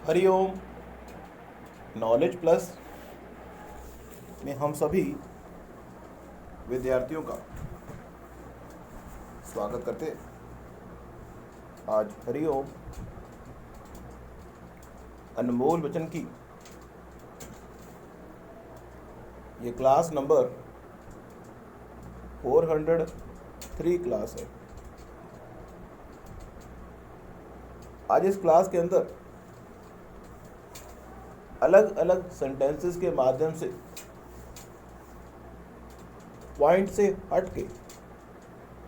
Hariom. Knowledge plus में हम सभी विद्यार्थियों का स्वागत करते हैं। आज हरिओम अनमोल वचन की ये क्लास नंबर 403 क्लास है। आज इस क्लास के अंदर अलग अलग सेंटेंसेस के माध्यम से पॉइंट से हट के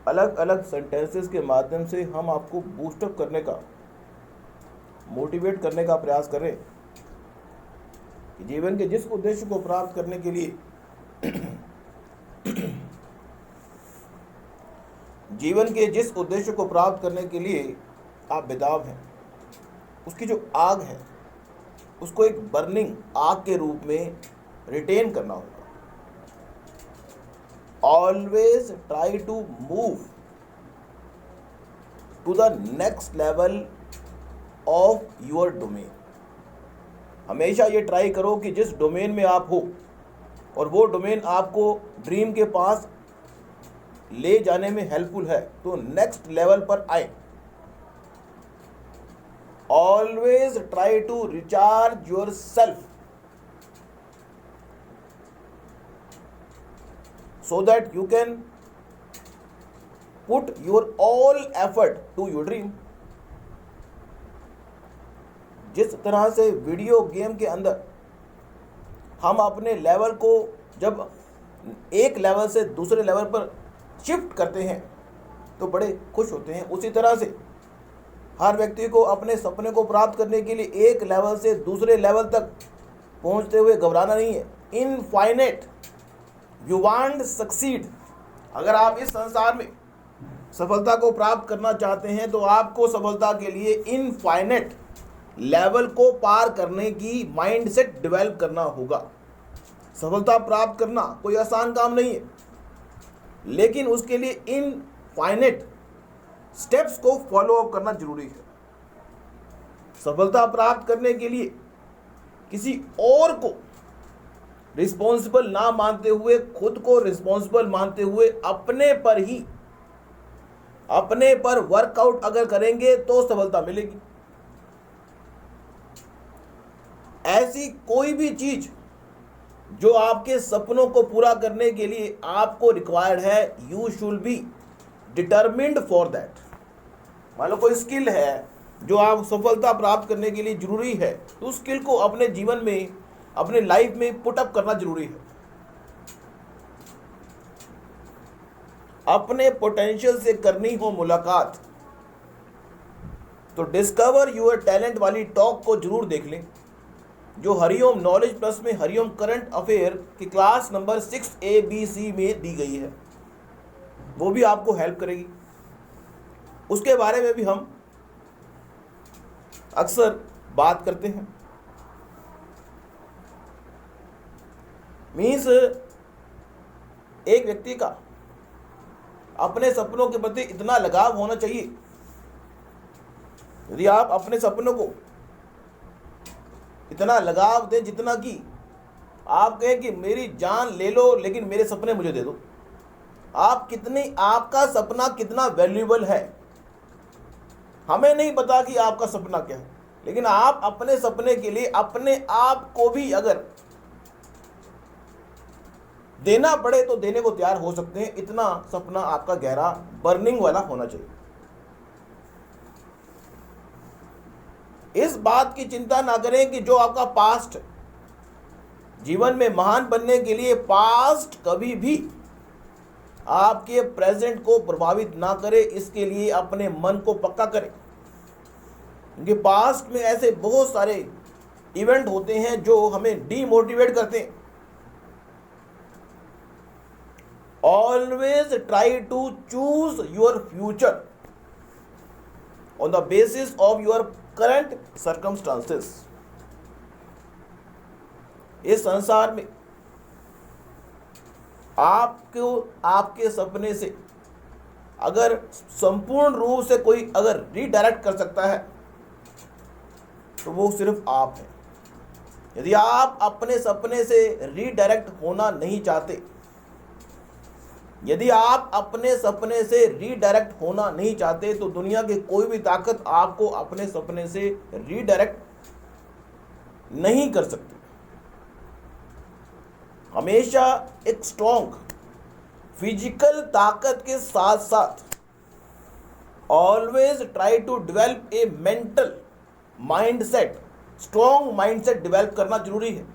अलग अलग सेंटेंसेस के माध्यम से हम आपको बूस्टअप करने का, मोटिवेट करने का प्रयास करें कि जीवन के जिस उद्देश्य को प्राप्त करने के लिए जीवन के जिस उद्देश्य को प्राप्त करने के लिए आप बेताब हैं, उसकी जो आग है उसको एक बर्निंग आग के रूप में रिटेन करना होगा। Always try to move to the next level of your domain. हमेशा ये ट्राई करो कि जिस डोमेन में आप हो और वो डोमेन आपको ड्रीम के पास ले जाने में हेल्पफुल है, तो नेक्स्ट लेवल पर आए। Always try to recharge yourself so that you can put your all effort to your dream. जिस तरह से वीडियो गेम के अंदर हम अपने लेवल को जब एक लेवल से दूसरे लेवल पर शिफ्ट करते हैं तो बड़े खुश होते हैं, उसी तरह से हर व्यक्ति को अपने सपने को प्राप्त करने के लिए एक लेवल से दूसरे लेवल तक पहुंचते हुए घबराना नहीं है। Infinite you want succeed. अगर आप इस संसार में सफलता को प्राप्त करना चाहते हैं तो आपको सफलता के लिए इनफाइनेट लेवल को पार करने की माइंडसेट डेवलप करना होगा। सफलता प्राप्त करना कोई आसान काम नहीं है, लेकिन उसके लिए इनफाइनेट स्टेप्स को फॉलो अप करना जरूरी है। सफलता प्राप्त करने के लिए किसी और को रिस्पॉन्सिबल ना मानते हुए, खुद को रिस्पॉन्सिबल मानते हुए अपने पर वर्कआउट अगर करेंगे तो सफलता मिलेगी। ऐसी कोई भी चीज जो आपके सपनों को पूरा करने के लिए आपको रिक्वायर्ड है, you should be determined for that. मान लो कोई स्किल है जो आप सफलता प्राप्त करने के लिए जरूरी है, तो उस स्किल को अपने जीवन में, अपने लाइफ में पुट अप करना जरूरी है। अपने पोटेंशियल से करनी हो मुलाकात तो डिस्कवर यूर टैलेंट वाली टॉक को जरूर देख लें, जो हरिओम नॉलेज प्लस में हरिओम करंट अफेयर की क्लास नंबर 6ABC में दी गई है। वो भी आपको हेल्प करेगी। उसके बारे में भी हम अक्सर बात करते हैं। मीन्स एक व्यक्ति का अपने सपनों के प्रति इतना लगाव होना चाहिए। यदि आप अपने सपनों को इतना लगाव दें जितना कि आप कहें कि मेरी जान ले लो लेकिन मेरे सपने मुझे दे दो। आपका सपना कितना वैल्यूएबल है हमें नहीं पता कि आपका सपना क्या है, लेकिन आप अपने सपने के लिए अपने आप को भी अगर देना पड़े तो देने को तैयार हो सकते हैं। इतना सपना आपका गहरा बर्निंग वाला होना चाहिए। इस बात की चिंता ना करें कि जो आपका पास्ट, जीवन में महान बनने के लिए पास्ट कभी भी आपके प्रेजेंट को प्रभावित ना करे, इसके लिए अपने मन को पक्का करें। क्योंकि पास्ट में ऐसे बहुत सारे इवेंट होते हैं जो हमें डीमोटिवेट करते हैं। Always try to choose your future on the basis of your current circumstances. इस संसार में आपको आपके सपने से अगर संपूर्ण रूप से कोई अगर रीडायरेक्ट कर सकता है तो वो सिर्फ आप हैं। यदि आप अपने सपने से रीडायरेक्ट होना नहीं चाहते, यदि आप अपने सपने से रीडायरेक्ट होना नहीं चाहते, तो दुनिया की कोई भी ताकत आपको अपने सपने से रीडायरेक्ट नहीं कर सकती। हमेशा एक स्ट्रॉन्ग फिजिकल ताकत के साथ साथ always try to develop a mental mindset, strong mindset develop करना जरूरी है।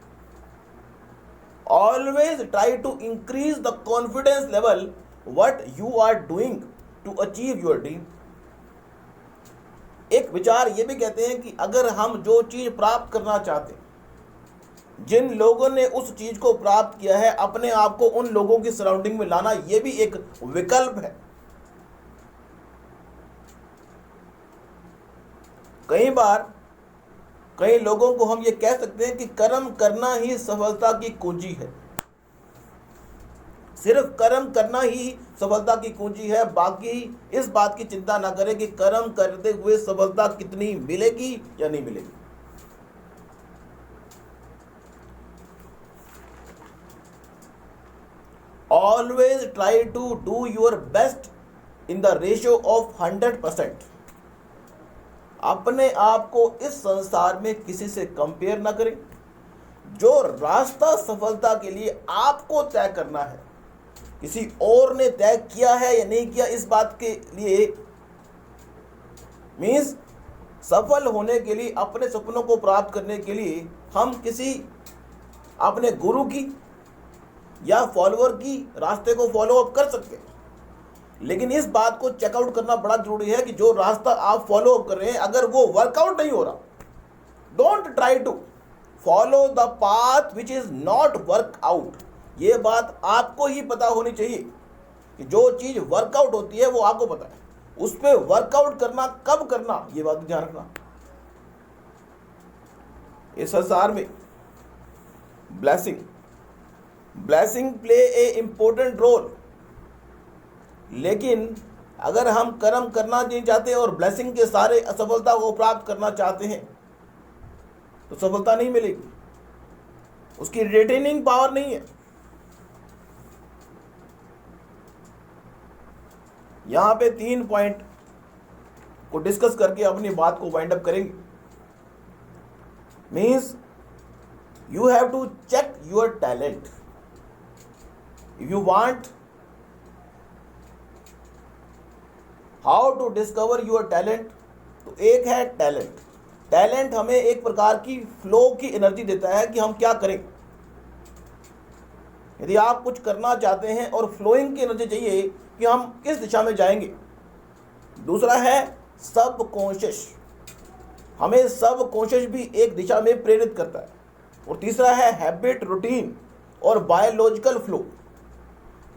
Always try to increase the confidence level what you are doing to achieve your dream. एक विचार ये भी कहते हैं कि अगर हम जो चीज प्राप्त करना चाहते हैं, जिन लोगों ने उस चीज को प्राप्त किया है, अपने आप को उन लोगों की सराउंडिंग में लाना, यह भी एक विकल्प है। कई बार कई लोगों को हम ये कह सकते हैं कि कर्म करना ही सफलता की कुंजी है। सिर्फ कर्म करना ही सफलता की कुंजी है, बाकी इस बात की चिंता ना करें कि कर्म करते हुए सफलता कितनी मिलेगी या नहीं मिलेगी। Always try to do your best in the ratio of 100%। अपने आप को इस संसार में किसी से कंपेयर ना करें। जो रास्ता सफलता के लिए आपको तय करना है, किसी और ने तय किया है या नहीं किया, इस बात के लिए मीन्स सफल होने के लिए, अपने सपनों को प्राप्त करने के लिए हम किसी अपने गुरु की या फॉलोअर की रास्ते को फॉलो अप कर सकते हैं, लेकिन इस बात को चेकआउट करना बड़ा जरूरी है कि जो रास्ता आप फॉलो अप कर रहे हैं, अगर वो वर्कआउट नहीं हो रहा, don't try to follow the path which is not work out. ये बात आपको ही पता होनी चाहिए कि जो चीज वर्कआउट होती है वो आपको पता है, उस पर वर्कआउट करना कब करना, ये बात ध्यान रखना। इस संसार में blessing play a important role, लेकिन अगर हम कर्म करना नहीं चाहते और ब्लेसिंग के सारे असफलता को प्राप्त करना चाहते हैं, तो सफलता नहीं मिलेगी, उसकी रिटेनिंग पावर नहीं है। यहां पे 3 पॉइंट को डिस्कस करके अपनी बात को वाइंड अप करेंगे। Means you have to check your talent. If you want how to discover your talent, तो एक है टैलेंट हमें एक प्रकार की फ्लो की एनर्जी देता है कि हम क्या करें। यदि आप कुछ करना चाहते हैं और फ्लोइंग की एनर्जी चाहिए कि हम किस दिशा में जाएंगे। दूसरा है सबकॉन्शियस, हमें सबकॉन्शियस भी एक दिशा में प्रेरित करता है। और तीसरा है हैबिट, रूटीन और बायोलॉजिकल फ्लो।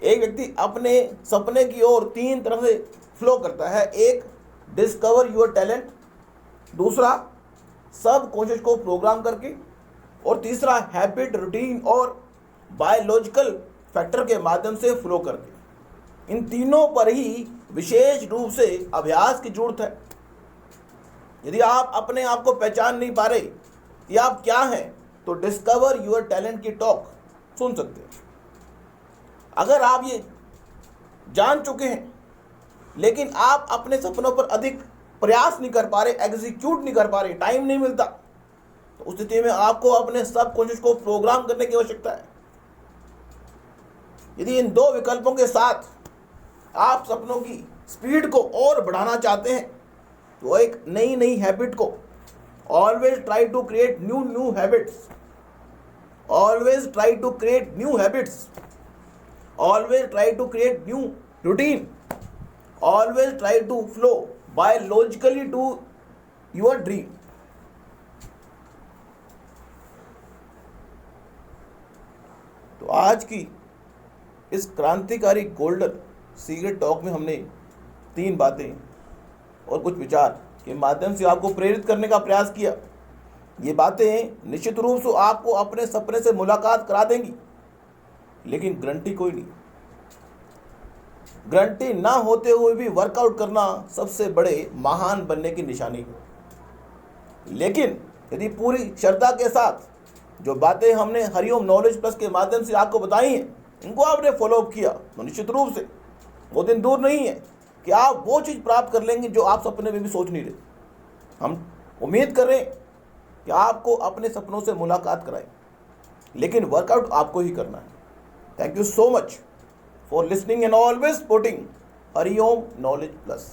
एक व्यक्ति अपने सपने की ओर 3 तरह से फ्लो करता है। एक डिस्कवर योर टैलेंट, दूसरा सबकॉन्शियस को प्रोग्राम करके, और तीसरा हैबिट, रूटीन और बायोलॉजिकल फैक्टर के माध्यम से फ्लो करके। इन तीनों पर ही विशेष रूप से अभ्यास की जरूरत है। यदि आप अपने आप को पहचान नहीं पा रहे कि आप क्या हैं, तो डिस्कवर योर टैलेंट की टॉक सुन सकते हैं। अगर आप ये जान चुके हैं लेकिन आप अपने सपनों पर अधिक प्रयास नहीं कर पा रहे, एग्जीक्यूट नहीं कर पा रहे, टाइम नहीं मिलता, तो उस स्थिति में आपको अपने सबकॉन्शियस को प्रोग्राम करने की आवश्यकता है। यदि इन 2 विकल्पों के साथ आप सपनों की स्पीड को और बढ़ाना चाहते हैं, तो एक नई हैबिट को always try to create new habits, always try to create new habits, always try to create new routine, always try to flow biologically to your dream. तो आज की इस क्रांतिकारी गोल्डन सीक्रेट टॉक में हमने 3 बातें और कुछ विचार के माध्यम से आपको प्रेरित करने का प्रयास किया। ये बातें निश्चित रूप से आपको अपने सपने से मुलाकात करा देंगी, लेकिन गारंटी कोई नहीं। गारंटी ना होते हुए भी वर्कआउट करना सबसे बड़े महान बनने की निशानी है। लेकिन यदि पूरी श्रद्धा के साथ जो बातें हमने हरिओम नॉलेज प्लस के माध्यम से आपको बताई हैं, इनको आपने फॉलोअप किया, तो निश्चित रूप से वो दिन दूर नहीं है कि आप वो चीज़ प्राप्त कर लेंगे जो आप सपने में भी सोच नहीं रहे। हम उम्मीद कर रहे हैं कि आपको अपने सपनों से मुलाकात कराएं, लेकिन वर्कआउट आपको ही करना है। Thank you so much for listening and always supporting Hariom knowledge plus.